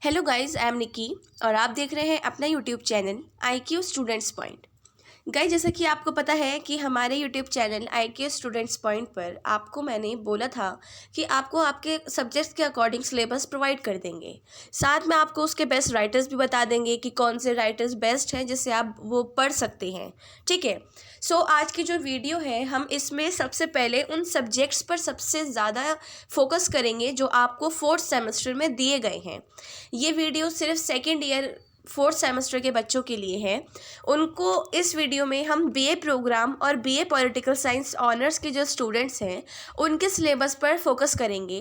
Hello guys, I am निकी और आप देख रहे हैं अपना YouTube channel IQ students point. Guys, जैसा कि आपको पता है कि हमारे YouTube channel IQ students point पर आपको मैंने बोला था कि आपको आपके सब्जेक्ट्स के अकॉर्डिंग सिलेबस प्रोवाइड कर देंगे। साथ में आपको उसके बेस्ट राइटर्स भी बता देंगे कि कौन से राइटर्स बेस्ट हैं जिससे आप वो पढ़ सकते हैं। ठीक है। सो आज की जो वीडियो है हम इसमें सबसे पहले उन सब्जेक्ट्स पर सबसे ज़्यादा फोकस करेंगे जो आपको फोर्थ सेमेस्टर में दिए गए हैं। ये वीडियो सिर्फ सेकेंड ईयर फोर्थ सेमेस्टर के बच्चों के लिए है। उनको इस वीडियो में हम BA प्रोग्राम और BA पॉलिटिकल साइंस ऑनर्स के जो स्टूडेंट्स हैं उनके सिलेबस पर फोकस करेंगे,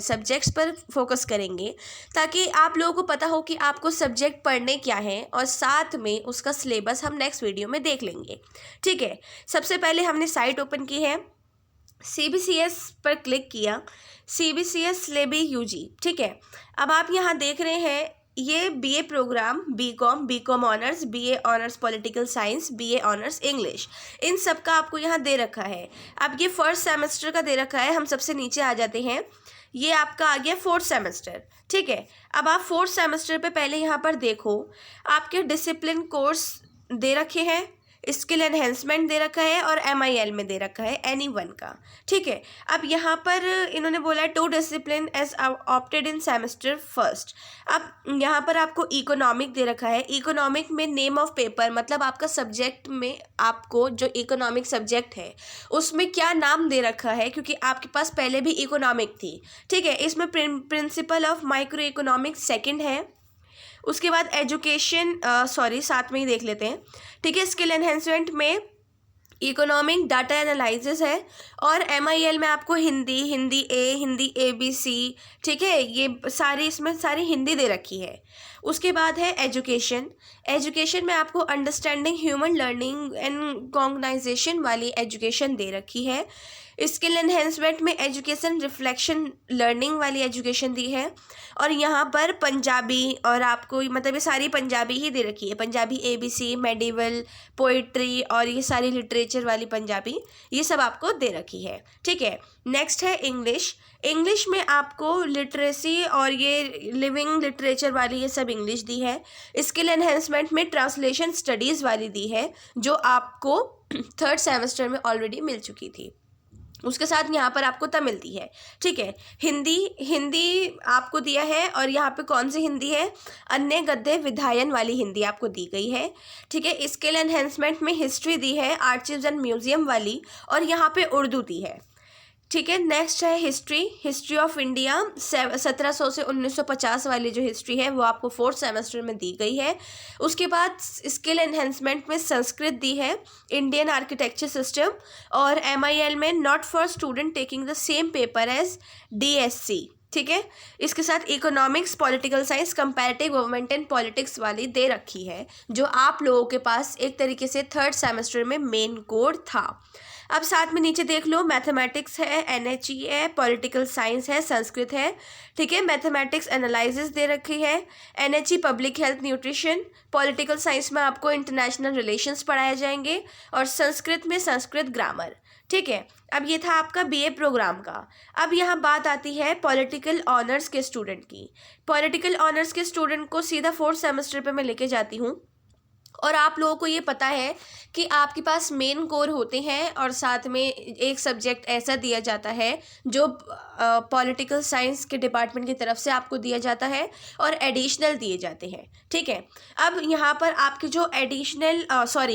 सब्जेक्ट्स पर फोकस करेंगे, ताकि आप लोगों को पता हो कि आपको सब्जेक्ट पढ़ने क्या है और साथ में उसका सिलेबस हम नेक्स्ट वीडियो में देख लेंगे। ठीक है। सबसे पहले हमने साइट ओपन की है, CBCS पर क्लिक किया, CBCS सिलेबी UG। ठीक है। अब आप यहाँ देख रहे हैं ये BA programme, BCom honours, BA honours political science, BA honours English, इन सब का आपको यहाँ दे रखा है। अब ये फर्स्ट सेमेस्टर का दे रखा है। हम सबसे नीचे आ जाते हैं, ये आपका आ गया फोर्थ सेमेस्टर। ठीक है। अब आप फोर्थ सेमेस्टर पे पहले यहाँ पर देखो, आपके डिसिप्लिन कोर्स दे रखे हैं, स्किल एनहेंसमेंट दे रखा है और MIL में दे रखा है NE1 का। ठीक है। अब यहाँ पर इन्होंने बोला है 2 डिसिप्लिन एज ऑप्टेड इन सेमेस्टर फर्स्ट। अब यहाँ पर आपको इकोनॉमिक दे रखा है। इकोनॉमिक में नेम ऑफ पेपर, मतलब आपका सब्जेक्ट में आपको जो इकोनॉमिक सब्जेक्ट है उसमें क्या नाम दे रखा है, क्योंकि आपके पास पहले भी इकोनॉमिक थी। ठीक है। इसमें principle of micro economics second है। उसके बाद एजुकेशन साथ में ही देख लेते हैं। ठीक है। स्किल एनहेंसमेंट में इकोनॉमिक डाटा एनालिसिस है और MIL में आपको हिंदी A, हिंदी ABC। ठीक है। ये सारी, इसमें सारी हिंदी दे रखी है। उसके बाद है एजुकेशन में आपको अंडरस्टैंडिंग ह्यूमन लर्निंग एंड कॉग्नाइजेशन वाली एजुकेशन दे रखी है। स्किल एनहेंसमेंट में एजुकेशन रिफ्लेक्शन लर्निंग वाली एजुकेशन दी है। और यहाँ पर पंजाबी, और आपको मतलब ये सारी पंजाबी ही दे रखी है, पंजाबी ABC, मेडिवल, पोइट्री और ये सारी लिटरेचर वाली पंजाबी, ये सब आपको दे रखी है। ठीक है। नेक्स्ट है इंग्लिश में आपको लिटरेसी और ये लिविंग लिटरेचर वाली ये सब इंग्लिश दी है। स्किल एनहेंसमेंट में ट्रांसलेशन स्टडीज़ वाली दी है जो आपको थर्ड सेमेस्टर में ऑलरेडी मिल चुकी थी। उसके साथ यहाँ पर आपको तमिल दी है। ठीक है। हिंदी आपको दिया है, और यहाँ पे कौन सी हिंदी है, अन्य गद्य विधायन वाली हिंदी आपको दी गई है। ठीक है। स्किल एनहेंसमेंट में हिस्ट्री दी है, आर्चिव्स एंड म्यूजियम वाली, और यहाँ पे उर्दू दी है। ठीक है। नेक्स्ट है हिस्ट्री ऑफ इंडिया 1700 से 1950 वाली जो हिस्ट्री है वो आपको फोर्थ सेमेस्टर में दी गई है। उसके बाद स्किल एनहेंसमेंट में संस्कृत दी है, इंडियन आर्किटेक्चर सिस्टम, और MIL में not for student taking the same paper as DSC। ठीक है। इसके साथ economics political science comparative government and politics वाली दे रखी है, जो आप लोगों के पास एक तरीके से थर्ड सेमेस्टर में मेन कोड था। अब साथ में नीचे देख लो, मैथमेटिक्स है, NHE है, पॉलिटिकल साइंस है, संस्कृत है। ठीक है। मैथमेटिक्स एनालिसिस दे रखी है, NHE public health nutrition, political science में आपको इंटरनेशनल रिलेशंस पढ़ाए जाएंगे, और संस्कृत में संस्कृत ग्रामर। ठीक है। अब ये था आपका BA प्रोग्राम का। अब यहाँ बात आती है पॉलिटिकल ऑनर्स के स्टूडेंट की। पॉलिटिकल ऑनर्स के स्टूडेंट को सीधा फोर्थ सेमेस्टर पे मैं लेके जाती हूँ, और आप लोगों को ये पता है कि आपके पास मेन कोर होते हैं और साथ में एक सब्जेक्ट ऐसा दिया जाता है जो पॉलिटिकल साइंस के डिपार्टमेंट की तरफ से आपको दिया जाता है, और एडिशनल दिए जाते हैं। ठीक है। अब यहाँ पर आपके जो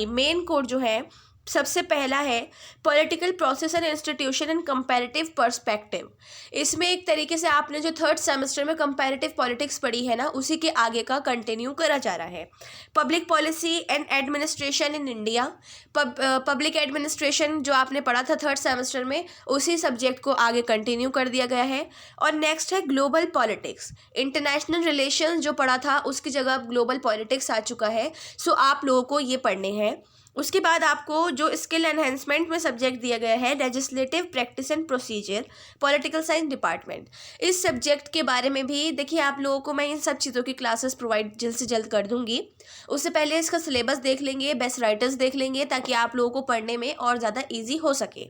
मेन कोर जो है, सबसे पहला है political process and institution and comparative perspective. इसमें एक तरीके से आपने जो थर्ड सेमेस्टर में कंपैरेटिव पॉलिटिक्स पढ़ी है ना, उसी के आगे का कंटिन्यू करा जा रहा है। Public policy and administration in India, public administration जो आपने पढ़ा था थर्ड सेमेस्टर में, उसी सब्जेक्ट को आगे कंटिन्यू कर दिया गया है। और नेक्स्ट है ग्लोबल पॉलिटिक्स, इंटरनेशनल रिलेशन जो पढ़ा था उसकी जगह अब ग्लोबल पॉलिटिक्स आ चुका है। सो आप लोगों को ये पढ़ने हैं। उसके बाद आपको जो स्किल एनहेंसमेंट में सब्जेक्ट दिया गया है, legislative practice and procedure, political science department, इस सब्जेक्ट के बारे में भी देखिए आप लोगों को मैं इन सब चीज़ों की क्लासेस प्रोवाइड जल्द से जल्द कर दूंगी। उससे पहले इसका सिलेबस देख लेंगे, बेस्ट राइटर्स देख लेंगे, ताकि आप लोगों को पढ़ने में और ज़्यादा ईजी हो सके।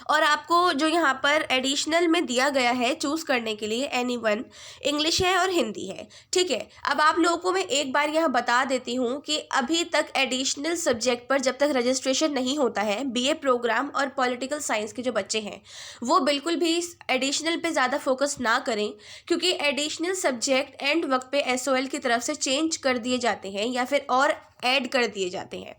और आपको जो यहाँ पर एडिशनल में दिया गया है चूज़ करने के लिए एनीवन, इंग्लिश है और हिंदी है। ठीक है, अब आप लोगों को मैं एक बार यहाँ बता देती हूँ कि अभी तक एडिशनल सब्जेक्ट पर जब तक रजिस्ट्रेशन नहीं होता है, बीए प्रोग्राम और पॉलिटिकल साइंस के जो बच्चे हैं वो बिल्कुल भी एडिशनल पे ज़्यादा फोकस ना करें, क्योंकि एडिशनल सब्जेक्ट एंड वक्त पे एसओएल की तरफ से चेंज कर दिए जाते हैं या फिर और ऐड कर दिए जाते हैं।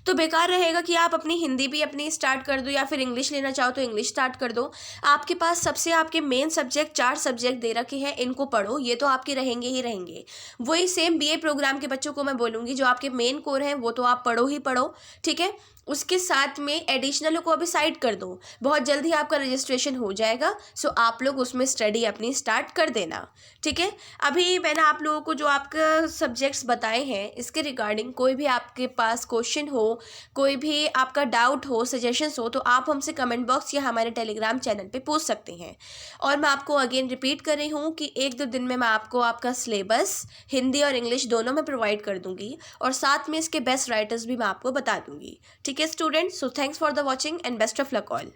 तो बेकार रहेगा कि आप अपनी हिंदी भी अपनी स्टार्ट कर दो या फिर इंग्लिश लेना चाहो तो इंग्लिश स्टार्ट कर दो। आपके पास सबसे आपके मेन सब्जेक्ट 4 सब्जेक्ट दे रखे हैं, इनको पढ़ो, ये तो आपके रहेंगे ही रहेंगे। वही सेम बीए प्रोग्राम के बच्चों को मैं बोलूँगी, जो आपके मेन कोर हैं वो तो आप पढ़ो ही पढ़ो, ठीक है। उसके साथ में एडिशनलों को अभी साइड कर दो, बहुत जल्दी आपका रजिस्ट्रेशन हो जाएगा, सो आप लोग उसमें स्टडी अपनी स्टार्ट कर देना, ठीक है। अभी मैंने आप लोगों को जो आपका सब्जेक्ट्स बताए हैं इसके रिगार्डिंग कोई भी आपके पास क्वेश्चन हो, कोई भी आपका डाउट हो, सजेशंस हो, तो आप हमसे कमेंट बॉक्स या हमारे टेलीग्राम चैनल पे पूछ सकते हैं। और मैं आपको अगेन रिपीट कर रही हूँ कि 1-2 दिन में मैं आपको आपका सिलेबस हिंदी और इंग्लिश दोनों में प्रोवाइड कर दूँगी और साथ में इसके बेस्ट राइटर्स भी मैं आपको बता दूँगी, ठीक है students. So thanks for the watching and best of luck all.